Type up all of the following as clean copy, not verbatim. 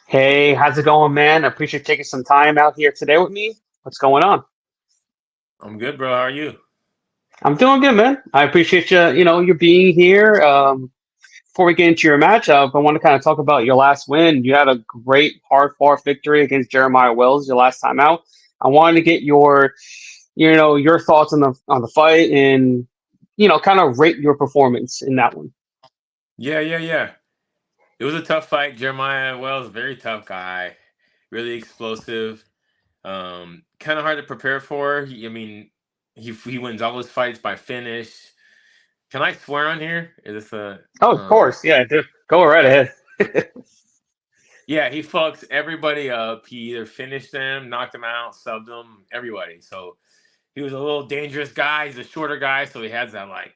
Hey, how's it going, man? I appreciate you taking some time out here today with me. What's going on? I'm good, bro. How are you? I'm doing good, man. I appreciate you being here. Before we get into your matchup, I want to kind of talk about your last win. You had a great hard-fought victory against Jeremiah Wells your last time out. I wanted to get your thoughts on the fight and kind of rate your performance in that one. Yeah. It was a tough fight. Jeremiah Wells, very tough guy, really explosive. Kind of hard to prepare for. He wins all his fights by finish. Can I swear on here? Is this a Oh, of course, yeah, dude. Go right ahead. Yeah, he fucks everybody up. He either finished them, knocked them out, subbed them, everybody. So he was a little dangerous guy. He's a shorter guy, so he has that like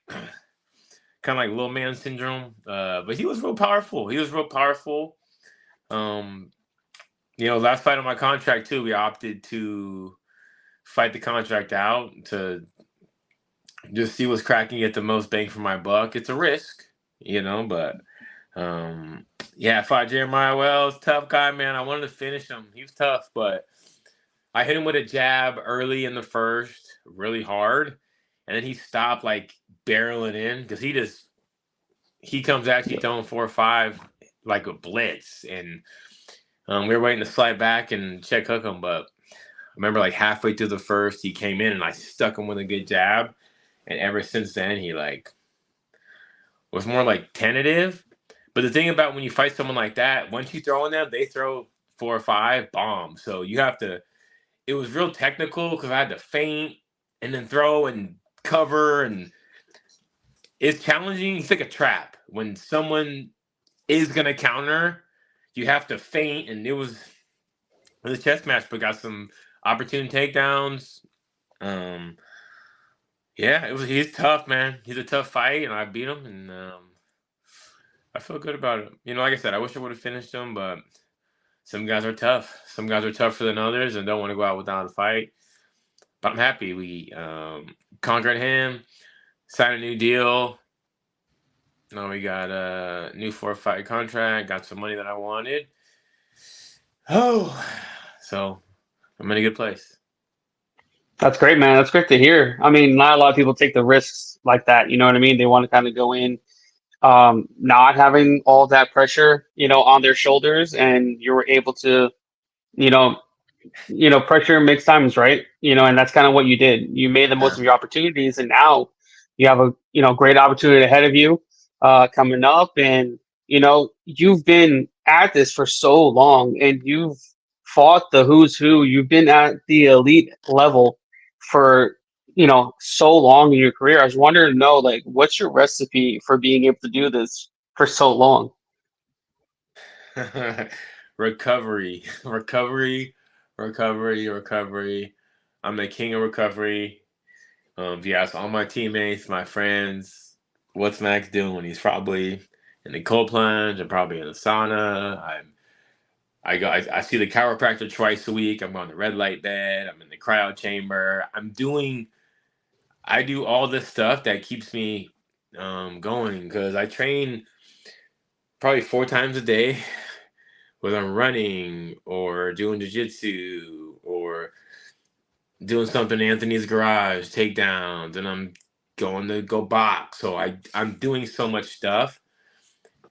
kind of like little man syndrome. But he was real powerful. He was real powerful. Um, last fight on my contract too, we opted to fight the contract out to just see what's cracking, get the most bang for my buck. It's a risk, but yeah, I fought Jeremiah Wells, tough guy, man. I wanted to finish him. He was tough, but I hit him with a jab early in the first, really hard, and then he stopped like barreling in because he comes at you throwing 4 or 5 like a blitz, and we were waiting to slide back and check hook him, but I remember like halfway through the first, he came in and I stuck him with a good jab, and ever since then he like was more like tentative. But the thing about when you fight someone like that, once you throw on them, they throw 4 or 5 bombs. So you have to. It was real technical because I had to feint and then throw and cover, and it's challenging. It's like a trap when someone is gonna counter. You have to feint, and it was a chess match, but got some opportune takedowns. Um, yeah, he's tough, man. He's a tough fight, and I beat him, and I feel good about it. Like I said, I wish I would have finished him, but some guys are tough. Some guys are tougher than others and don't want to go out without a fight. But I'm happy we conquered him, signed a new deal. Now we got a new 4-fight contract. Got some money that I wanted. Oh, so I'm in a good place. That's great, man. That's great to hear. I mean, not a lot of people take the risks like that. You know what I mean? They want to kind of go in not having all that pressure, on their shoulders, and you were able to, you know, pressure makes times right, and that's kind of what you did. You made the most Yeah. of your opportunities, and now you have a, great opportunity ahead of you, coming up, and you've been at this for so long, and you've fought the who's who. You've been at the elite level for so long in your career. I was wondering to know, like, what's your recipe for being able to do this for so long? Recovery, recovery. I'm the king of recovery. If you ask all my teammates, my friends, what's Max doing? He's probably in the cold plunge. I'm probably in the sauna. I see the chiropractor twice a week. I'm on the red light bed. I'm in the cryo chamber. I do all this stuff that keeps me going because I train probably 4 times a day, whether I'm running or doing jiu-jitsu or doing something in Anthony's garage, takedowns, and I'm going to go box. So I'm doing so much stuff.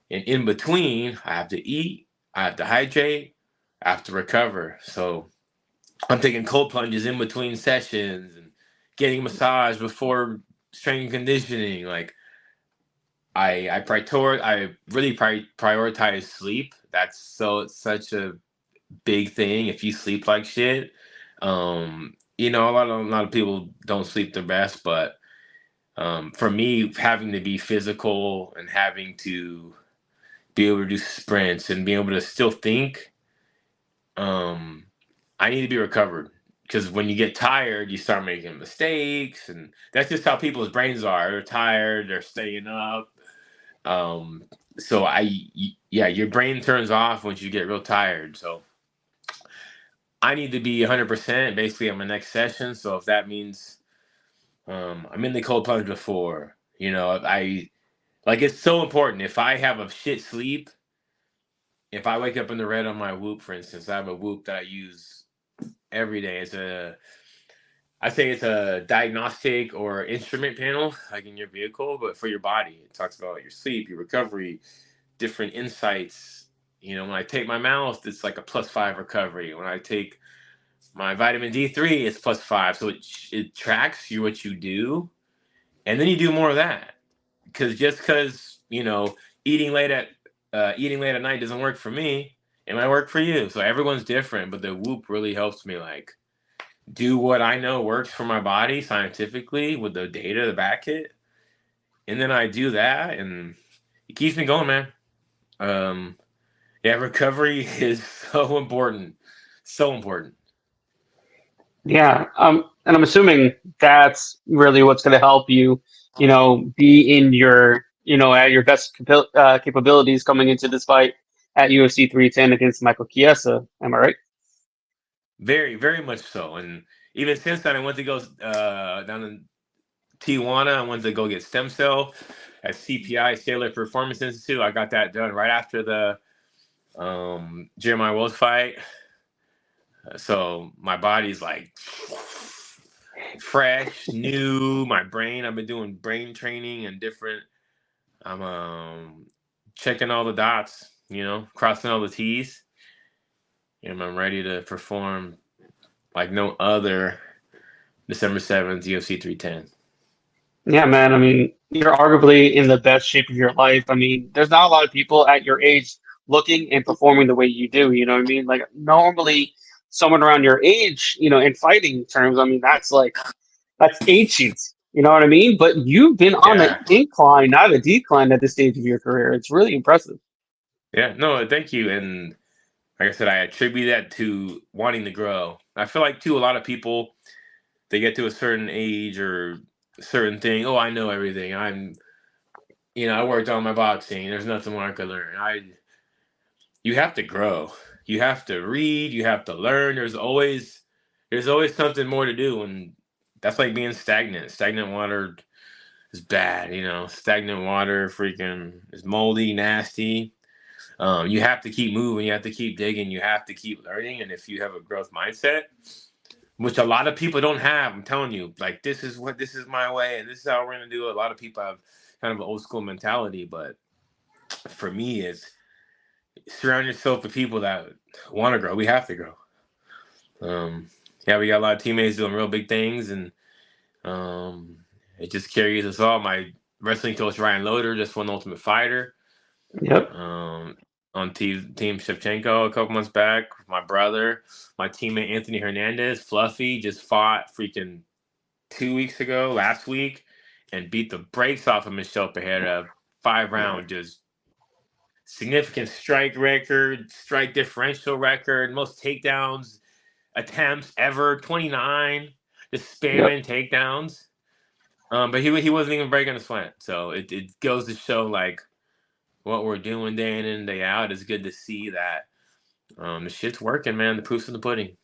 And in between, I have to eat, I have to hydrate, I have to recover. So I'm taking cold plunges in between sessions and getting a massage before strength and conditioning. Like I really prioritize sleep. It's such a big thing. If you sleep like shit, a lot of people don't sleep their best, but for me, having to be physical and having to be able to do sprints and be able to still think, um, I need to be recovered because when you get tired, you start making mistakes, and that's just how people's brains are. They're tired, they're staying up. Um, yeah, your brain turns off once you get real tired. So I need to be 100% basically on my next session. So if that means I'm in the cold plunge before, I like it's so important. If I have a shit sleep, if I wake up in the red on my Whoop, for instance, I have a Whoop that I use every day. I say it's a diagnostic or instrument panel, like in your vehicle, but for your body. It talks about your sleep, your recovery, different insights. When I take my mouth, it's like a +5 recovery. When I take my vitamin D3, it's +5. So it tracks what you do, and then you do more of that. Because eating late at night doesn't work for me, it might work for you. So everyone's different, but the Whoop really helps me like do what I know works for my body scientifically with the data to back it, and then I do that, and it keeps me going, man. Um, yeah, recovery is so important, so important. Yeah, and I'm assuming that's really what's going to help you, be in your, at your best capabilities coming into this fight at UFC 310 against Michael Chiesa. Am I right? Very, very much so. And even since then, I went to go down in Tijuana. I went to go get stem cell at CPI, Cellular Performance Institute. I got that done right after the Jeremiah Wells fight. So my body's like fresh, new. My brain, I've been doing brain training and different. I'm checking all the dots, crossing all the T's, and I'm ready to perform like no other December 7th, UFC 310. Yeah, man. I mean, you're arguably in the best shape of your life. I mean, there's not a lot of people at your age looking and performing the way you do. You know what I mean? Like normally, someone around your age, in fighting terms, I mean, that's ancient. You know what I mean? But you've been on an Yeah. incline, not a decline at this stage of your career. It's really impressive. Yeah. No, thank you. And like I said, I attribute that to wanting to grow. I feel like too, a lot of people, they get to a certain age or a certain thing. Oh, I know everything. I worked on my boxing. There's nothing more I could learn. You have to grow. You have to read. You have to learn. There's always something more to do, and that's like being stagnant. Stagnant water is bad. Stagnant water freaking is moldy, nasty. You have to keep moving. You have to keep digging. You have to keep learning. And if you have a growth mindset, which a lot of people don't have, I'm telling you, like this is my way, and this is how we're gonna do it. A lot of people have kind of an old school mentality, but for me, it's surround yourself with people that want to grow. We have to grow. Um, yeah, we got a lot of teammates doing real big things, and um, it just carries us all. My wrestling coach Ryan Loader just won Ultimate Fighter Yep. um, on Team Shevchenko a couple months back. My brother, my teammate Anthony Hernandez, Fluffy, just fought freaking 2 weeks ago, last week, and beat the brakes off of Michelle Pereira. 5 round, just significant strike record, strike differential record, most takedowns attempts ever, 29, just Yep. spamming takedowns. But he wasn't even breaking a sweat. So it goes to show like what we're doing day in and day out. It's good to see that the shit's working, man. The proof's in the pudding.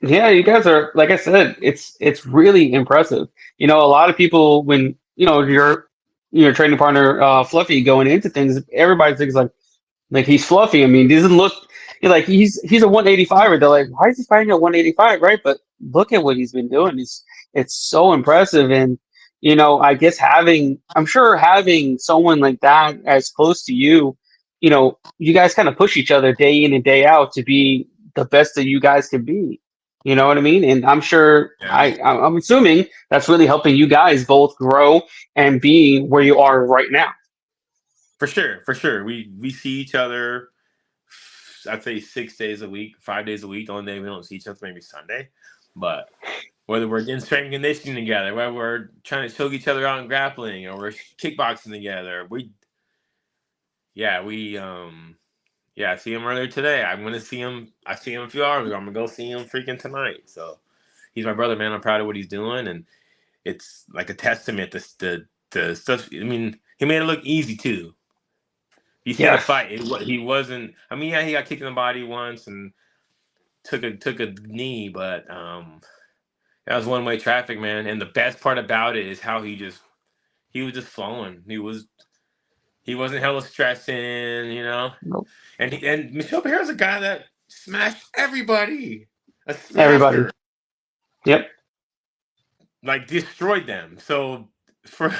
Yeah, you guys are, like I said, it's really impressive. A lot of people when your training partner Fluffy going into things, everybody thinks like he's fluffy. I mean, he doesn't look he's a 185er. They're like, why is he fighting at 185, right? But look at what he's been doing. It's so impressive. And I guess I'm sure having someone like that as close to you, you guys kind of push each other day in and day out to be the best that you guys can be. You know what I mean? And I'm sure Yeah, I'm assuming that's really helping you guys both grow and be where you are right now. for sure, for sure. We see each other. I'd say 6 days a week, 5 days a week. The only day we don't see each other maybe Sunday, but whether we're in strength and conditioning together, whether we're trying to choke each other out in grappling, or we're kickboxing together, I see him earlier today. I'm gonna see him. I see him a few hours ago. I'm gonna go see him freaking tonight. So he's my brother, man. I'm proud of what he's doing, and it's like a testament to the stuff. I mean, he made it look easy too. You see the Yes. fight. He wasn't. I mean, yeah, he got kicked in the body once and took a knee, but that was one way traffic, man. And the best part about it is how he was just flowing. He wasn't hella stressing, you know. Nope. And Michel Becerra's a guy that smashed everybody. A Everybody. smasher. Yep. Like destroyed them. So for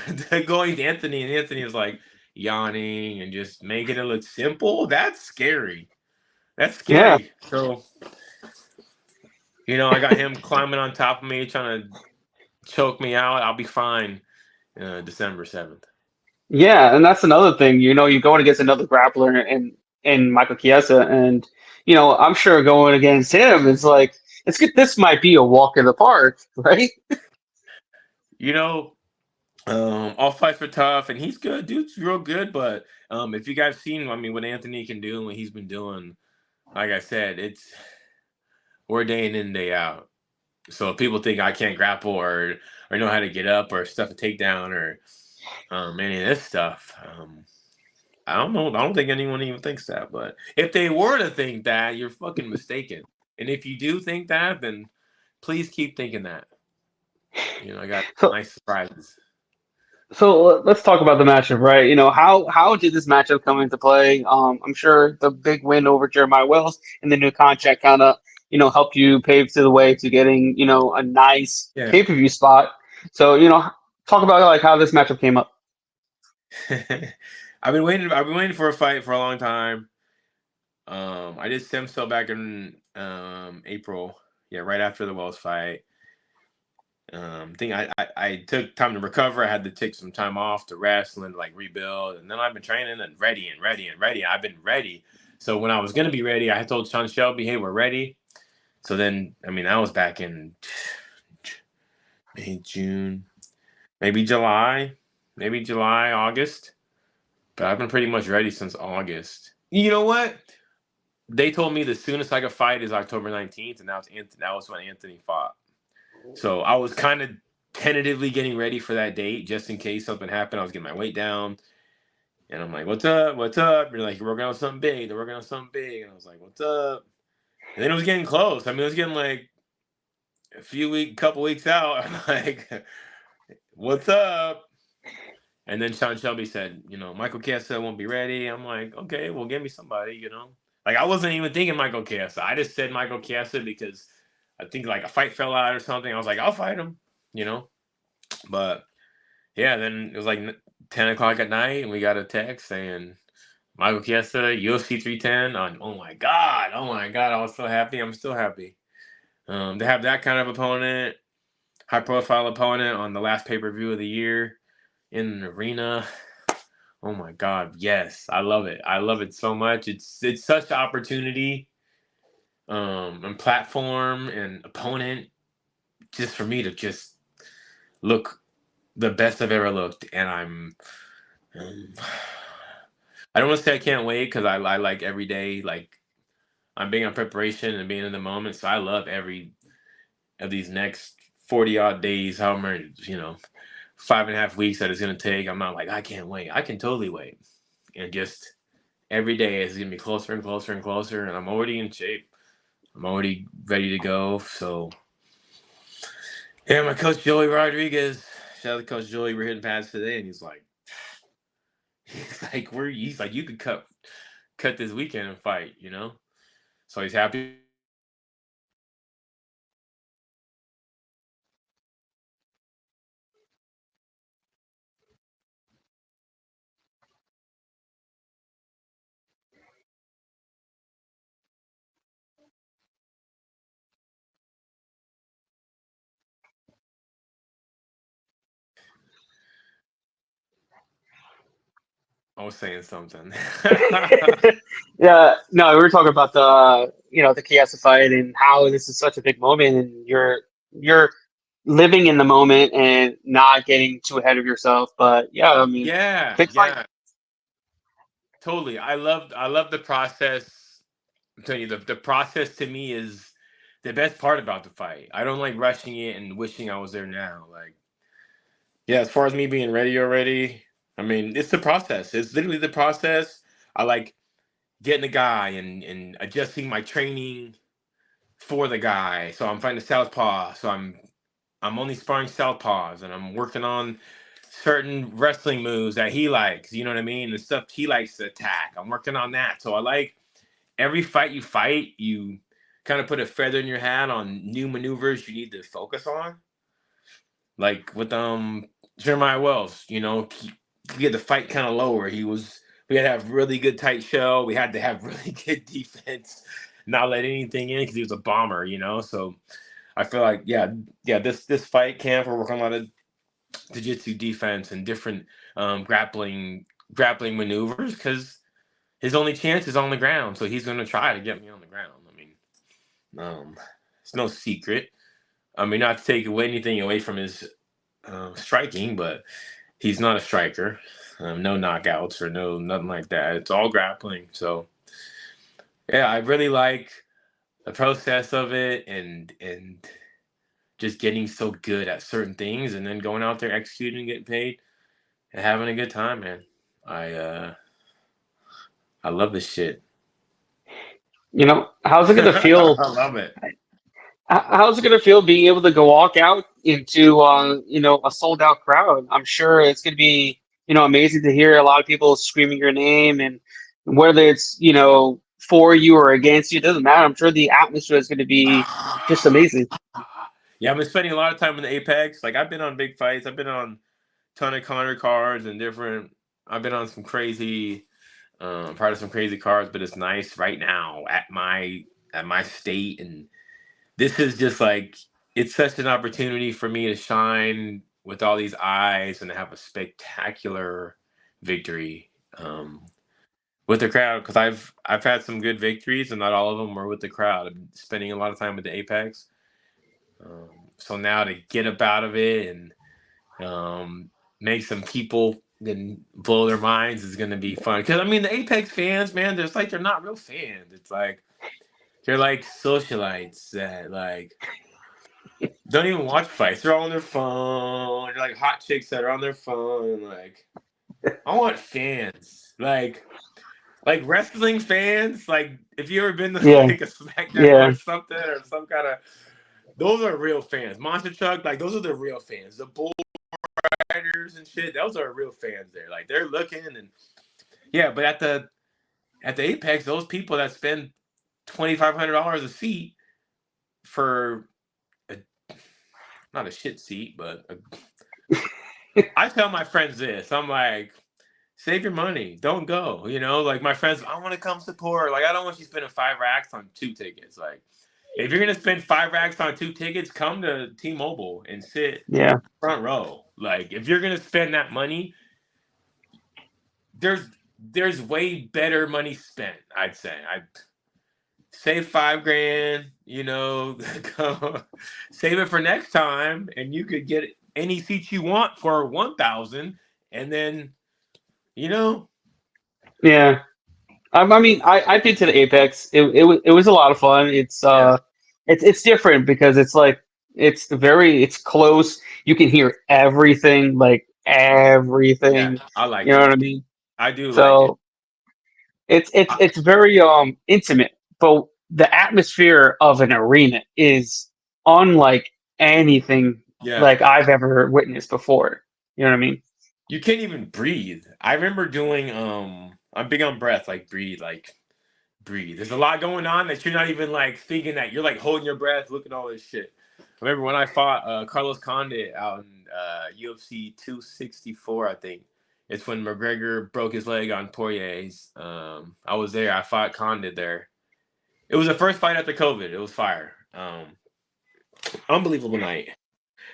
going to Anthony and Anthony was like yawning and just making it look simple, that's scary. That's Yeah. scary. So, I got him climbing on top of me, trying to choke me out. I'll be fine December 7th. Yeah, and that's another thing. You're going against another grappler in Michael Chiesa, and I'm sure going against him is like it's good. This might be a walk in the park, right? You know, all fights are tough, and he's good. Dude's real good, but if you guys seen, I mean, what Anthony can do and what he's been doing, like I said, we're day in and day out. So if people think I can't grapple or know how to get up or stuff a takedown or any of this stuff, I don't know. I don't think anyone even thinks that. But if they were to think that, you're fucking mistaken. And if you do think that, then please keep thinking that. I got So nice surprises. so let's talk about the matchup, right? How did this matchup come into play? I'm sure the big win over Jeremiah Wells and the new contract kind of helped you pave to the way to getting a nice Yeah. pay-per-view spot. So talk about like how this matchup came up. I've been waiting. I've been waiting for a fight for a long time. I did stem cell back in April. Yeah, right after the Wells fight. I took time to recover. I had to take some time off to rest and then like rebuild. And then I've been training and ready and ready and ready. I've been ready. So when I was gonna be ready, I had told Sean Shelby, "Hey, we're ready." So then, I mean, that was back in May, June, maybe July, August. But I've been pretty much ready since August. You know what? They told me the soonest I could fight is October 19th, and that was when Anthony fought. So I was kind of tentatively getting ready for that date just in case something happened. I was getting my weight down. And I'm like, what's up? What's up? You're like, you're working on something big. They're working on something big. And I was like, what's up? And then it was getting close. I mean, it was getting like couple weeks out. I'm like, what's up? And then Sean Shelby said, Michael Chiesa won't be ready. I'm like, okay, well, give me somebody. Like, I wasn't even thinking Michael Chiesa. I just said Michael Chiesa because I think like a fight fell out or something. I was like, I'll fight him, you know? But yeah, then it was like 10 o'clock at night and we got a text saying Michael Chiesa, UFC 310 on, oh my God. I was so happy. I'm still happy. To have that kind of opponent, high profile opponent on the last pay-per-view of the year in an arena. Oh my God, yes, I love it. I love it so much. It's such an opportunity, and platform and opponent just for me to just look the best I've ever looked, and um, I don't want to say I can't wait because I like every day, like I'm being on preparation and being in the moment, so I love every of these next 40 odd days, however many, 5.5 weeks that it's gonna take. I'm not like I can't wait. I can totally wait, and just every day is gonna be closer and closer and closer, and I'm already in shape. I'm already ready to go. So yeah, my coach Joey Rodriguez, shout out to Coach Joey. We're hitting pads today, and he's like you could cut this weekend and fight. So he's happy. I was saying something. Yeah, no, we were talking about the Chiesa fight and how this is such a big moment, and you're living in the moment and not getting too ahead of yourself. But yeah, I mean, Yeah, big fight. yeah, totally. I love the process. I'm telling you, the process to me is the best part about the fight. I don't like rushing it and wishing I was there now. Like, yeah, as far as me being ready already, I mean, it's the process. It's literally the process. I like getting a guy and adjusting my training for the guy. So I'm fighting a southpaw. So I'm only sparring southpaws and I'm working on certain wrestling moves that he likes, you know what I mean? The stuff he likes to attack. I'm working on that. So I like every fight, you kind of put a feather in your hat on new maneuvers you need to focus on. Like with Jeremiah Wells, you know, he had the fight kind of lower. We had to have really good tight shell. We had to have really good defense, not let anything in because he was a bomber, you know. So I feel like this fight camp we're working on a lot of jiu-jitsu defense and different grappling maneuvers because his only chance is on the ground. So he's going to try to get me on the ground. I mean, it's no secret. I mean, not to take anything away from his striking, but he's not a striker. No knockouts or nothing like that. It's all grappling. So yeah, I really like the process of it and just getting so good at certain things and then going out there executing and getting paid and having a good time, man. I love this shit. You know, how's it gonna feel? I love it. How's it gonna feel being able to go walk out into a sold out crowd? I'm sure it's gonna be amazing to hear a lot of people screaming your name, and whether it's for you or against you, it doesn't matter. I'm sure the atmosphere is gonna be just amazing. Yeah, I've been spending a lot of time in the Apex. Like I've been on big fights. I've been on ton of Connor cards and different. I've been on some crazy, part of some crazy cards. But it's nice right now at my state, and this is just like it's such an opportunity for me to shine with all these eyes and to have a spectacular victory with the crowd because I've had some good victories and not all of them were with the crowd. I'm spending a lot of time with the Apex, so now to get up out of it and make some people then blow their minds is going to be fun. Because I mean, the Apex fans, man, they're not real fans. It's like they're like socialites that like don't even watch fights. They're all on their phone. They're like hot chicks that are on their phone. Like I want fans, like wrestling fans. Like if you ever been to Yeah, like a SmackDown or yeah, something or some kind of, those are real fans. Monster Truck, like those are the real fans. The Bull Riders and shit, those are real fans there. Like they're looking and yeah, but at the Apex, those people that spend $2,500 a seat for a, not a shit seat, but I tell my friends this. I'm like, save your money. Don't go. You know, like my friends, I want to come support. Like I don't want you spending 5 racks on 2 tickets. Like if you're gonna spend 5 racks on 2 tickets, come to T-Mobile and sit yeah, front row. Like if you're gonna spend that money, there's way better money spent. I'd say I save 5 grand. You know, save it for next time, and you could get any seat you want for 1,000, and then you know, yeah. I mean, I've been to the Apex. It was a lot of fun. yeah, It's different because it's like it's close. You can hear everything, like yeah, everything. I like You know it. what I mean? I do like it. So it's very intimate, but the atmosphere of an arena is unlike anything Yeah, like I've ever witnessed before. You know what I mean? you can't even breathe. I remember doing I'm big on breath, like breathe. There's a lot going on that you're not even like thinking that you're like holding your breath, looking at all this shit. I remember when I fought Carlos Condit out in UFC 264, I think. It's when McGregor broke his leg on Poirier's. I was there. I fought Condit there. It was the first fight after COVID. It was fire. Unbelievable night.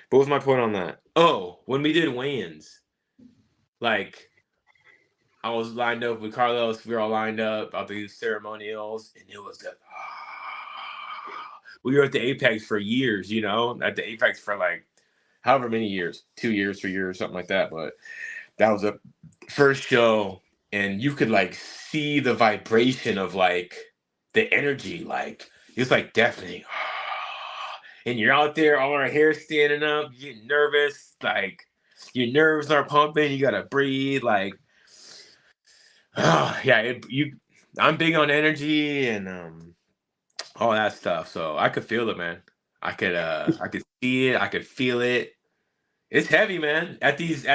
What was my point on that? Oh, when we did weigh-ins, like I was lined up with Carlos. We were all lined up out these ceremonials, and it was the. We were at the Apex for years, you know, at the Apex for like however many years, 2 years, 3 years, something like that. But that was the first show, and you could like see the vibration of like the energy, like it's like deafening. And you're out there, all our hair standing up, you getting nervous, like your nerves are pumping, you gotta breathe, like yeah, I'm big on energy and all that stuff. So I could feel it, man. I could see it, I could feel it. It's heavy, man. At these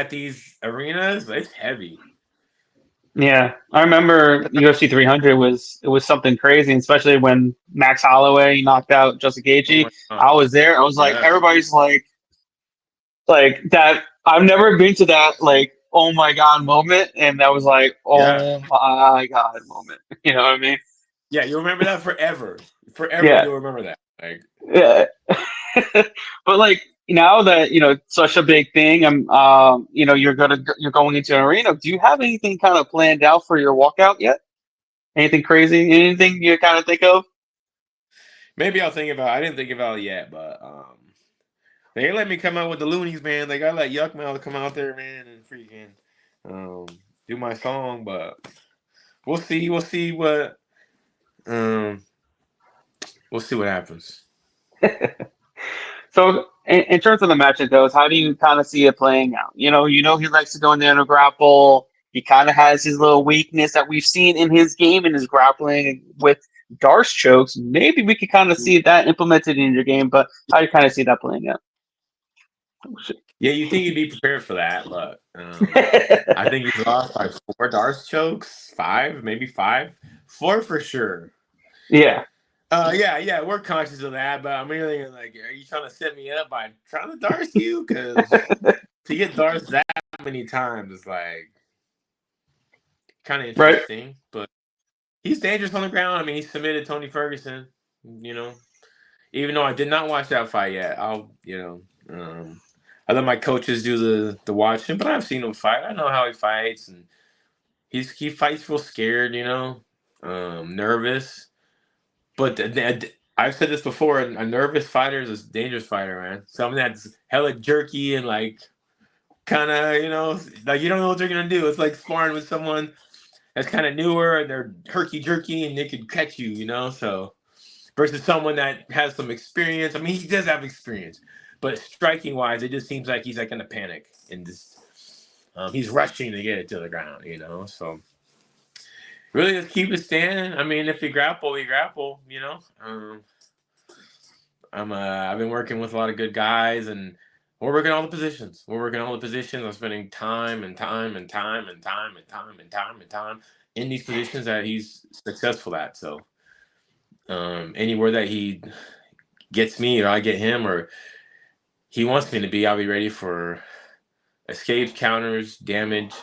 arenas, it's heavy. Yeah, I remember UFC 300 was something crazy, especially when Max Holloway knocked out Justin Oh Gaethje. my god. I was there. I was like, Yeah. everybody's like that. I've never been to that like oh my god moment, and that was like Yeah. oh my god moment. You know what I mean? Yeah, you'll remember that forever. Forever Yeah, you'll remember that. Like, yeah. But like now that it's such a big thing, you're going into an arena. Do you have anything kind of planned out for your walkout yet? Anything crazy? Anything you kind of think of? maybe I'll think about I didn't think about it yet, but they ain't let me come out with the loonies, man. They gotta let Yuck Mouth come out there, man, and freaking um do my song, but we'll see. Um we'll see what happens. So, in terms of the match it goes, how do you kind of see it playing out? He likes to go in there and grapple. He kind of has his little weakness that we've seen in his game in his grappling with Darce chokes. Maybe we could kind of see that implemented in your game, but how do you kind of see that playing out? Yeah, you think he'd be prepared for that, but I think he's lost like 4 Darce chokes, 5, maybe 5. 4 for sure. Yeah, Yeah, we're conscious of that, but I'm really like, are you trying to set me up by trying to Darce you? Because to get Darce that many times is like kind of right. interesting, but he's dangerous on the ground. I mean, he submitted Tony Ferguson, you know. Even though I did not watch that fight yet, I let my coaches do the watching, but I've seen him fight. I know how he fights, and he fights real scared, nervous. But I've said this before: a nervous fighter is a dangerous fighter, man. Someone that's hella jerky and like kind of, like you don't know what they're gonna do. It's like sparring with someone that's kind of newer and they're herky jerky and they could catch you, So versus someone that has some experience. I mean, he does have experience, but striking wise, it just seems like he's like in a panic and just he's rushing to get it to the ground, So really, just keep it standing. I mean, if you grapple, you grapple. I've been working with a lot of good guys, and we're working all the positions. We're working all the positions. I'm spending time and time and time and time and time and time and time in these positions that he's successful at. So anywhere that he gets me or I get him or he wants me to be, I'll be ready for escapes, counters, damage,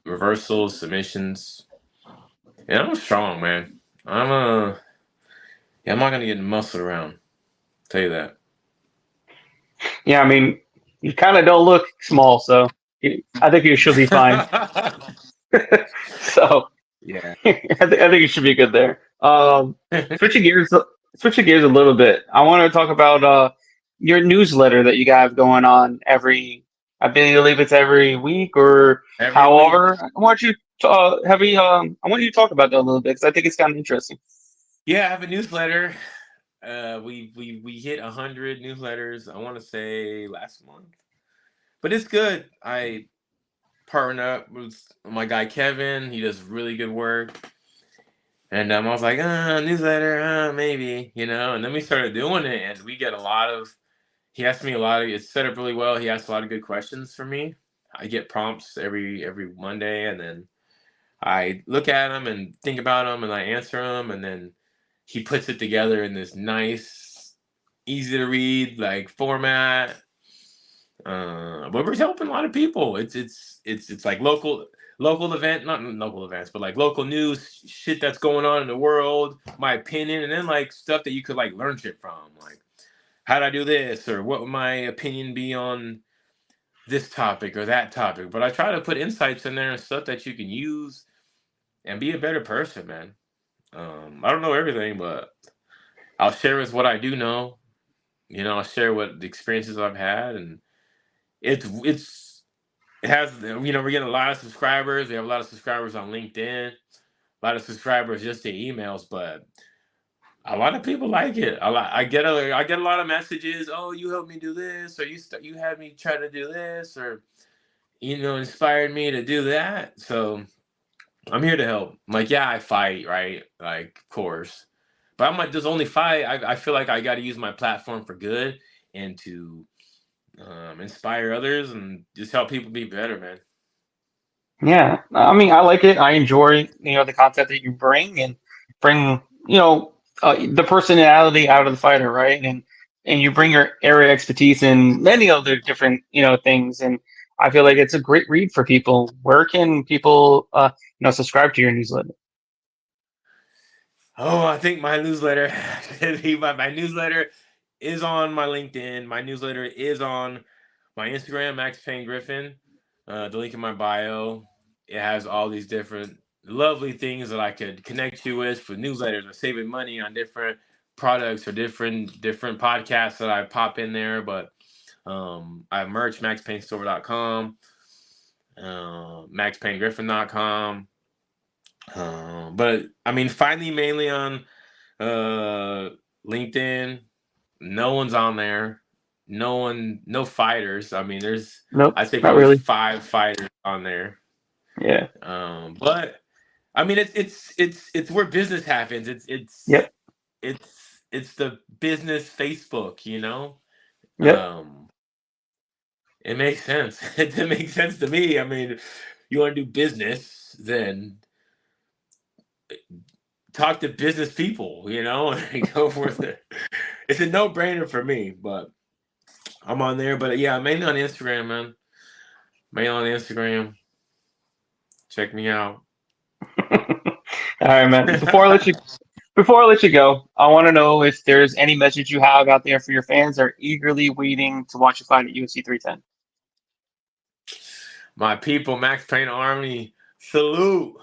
reversals, submissions. And I'm strong, man. I'm not gonna get muscled around. I'll tell you that. Yeah, I mean, you kind of don't look small, so I think you should be fine. So Yeah. I think you should be good there. Switching gears, switching gears a little bit. I want to talk about your newsletter that you have going on I believe it's every week or Every week. however. I want you to I want you to talk about that a little bit because I think it's kind of interesting. Yeah, I have a newsletter. We hit 100 newsletters. I want to say last month, but it's good. I partner up with my guy Kevin. He does really good work, and I was like, newsletter, maybe, And then we started doing it, and we get a lot of. He asked me a lot of. It's set up really well. He asked a lot of good questions for me. I get prompts every Monday, and then I look at them and think about them, and I answer them, and then he puts it together in this nice, easy to read like format. But we're helping a lot of people. It's like local event, not local events, but like local news shit that's going on in the world, my opinion, and then like stuff that you could like learn shit from, like how'd I do this or what would my opinion be on this topic or that topic. But I try to put insights in there and stuff that you can use and be a better person, man. I don't know everything, but I'll share with what I do know. I'll share what the experiences I've had, and it's it has we're getting a lot of subscribers. We have a lot of subscribers on LinkedIn, a lot of subscribers just to emails, but a lot of people like it. I get a lot of messages. Oh, you helped me do this, or you had me try to do this, or inspired me to do that. So I'm here to help. I'm like, yeah, I fight, right? Like, of course. But I'm like, just only fight. I feel like I got to use my platform for good and to inspire others, and just help people be better, man. Yeah, I mean, I like it. I enjoy, the content that you bring and bring, the personality out of the fighter, right? And you bring your area expertise in many other different, things. And I feel like it's a great read for people. Where can people, subscribe to your newsletter? Oh, I think my newsletter, my newsletter is on my LinkedIn. My newsletter is on my Instagram, Max Payne Griffin. The link in my bio. It has all these different lovely things that I could connect you with for newsletters or saving money on different products or different podcasts that I pop in there. But I have merch, maxpaynestore.com, maxpaynegriffin.com. But I mean, find me mainly on uh, LinkedIn. No one's on there. No fighters. I mean, Nope, I'd say not probably really. 5 fighters on there. Yeah. But I mean, it's where business happens. Yep. It's the business Facebook. Yep. Um, it makes sense. It makes sense to me. I mean, you want to do business, then talk to business people, and go for it. It's a no-brainer for me, but I'm on there. But yeah, mainly on Instagram, man. Mainly on Instagram. Check me out. All right, man. Before I let you go, I want to know if there's any message you have out there for your fans that are eagerly waiting to watch you fight at UFC 310. My people, Max Payne Army, salute.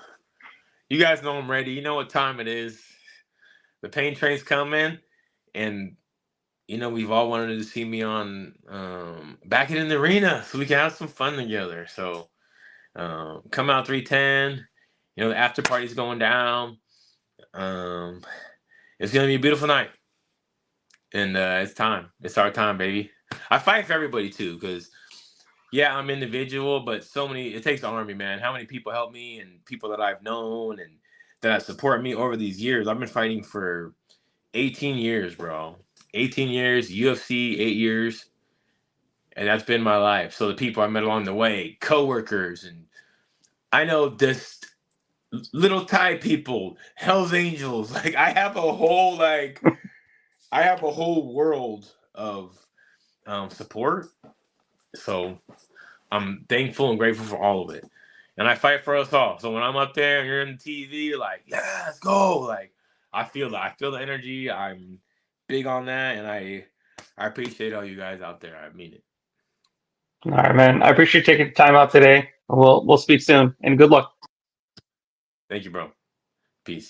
You guys know I'm ready. You know what time it is. The pain train's coming, and we've all wanted to see me on back in the arena so we can have some fun together. So come out 310. The after party's going down. Um, it's gonna be a beautiful night, and it's time. It's our time, baby. I fight for everybody too, because yeah, I'm individual, but so many. It takes the army, man. How many people help me, and people that I've known and that support me over these years. I've been fighting for 18 years, bro. 18 years, UFC 8 years, and that's been my life. So the people I met along the way, coworkers, and I know this little Thai people, Hell's Angels. Like I have a whole world of support. So I'm thankful and grateful for all of it. And I fight for us all. So when I'm up there and you're in the TV, like, yeah, let's go. Like, I feel that. I feel the energy. I'm big on that, and I appreciate all you guys out there. I mean it. All right, man. I appreciate you taking the time out today. We'll speak soon, and good luck. Thank you, bro. Peace.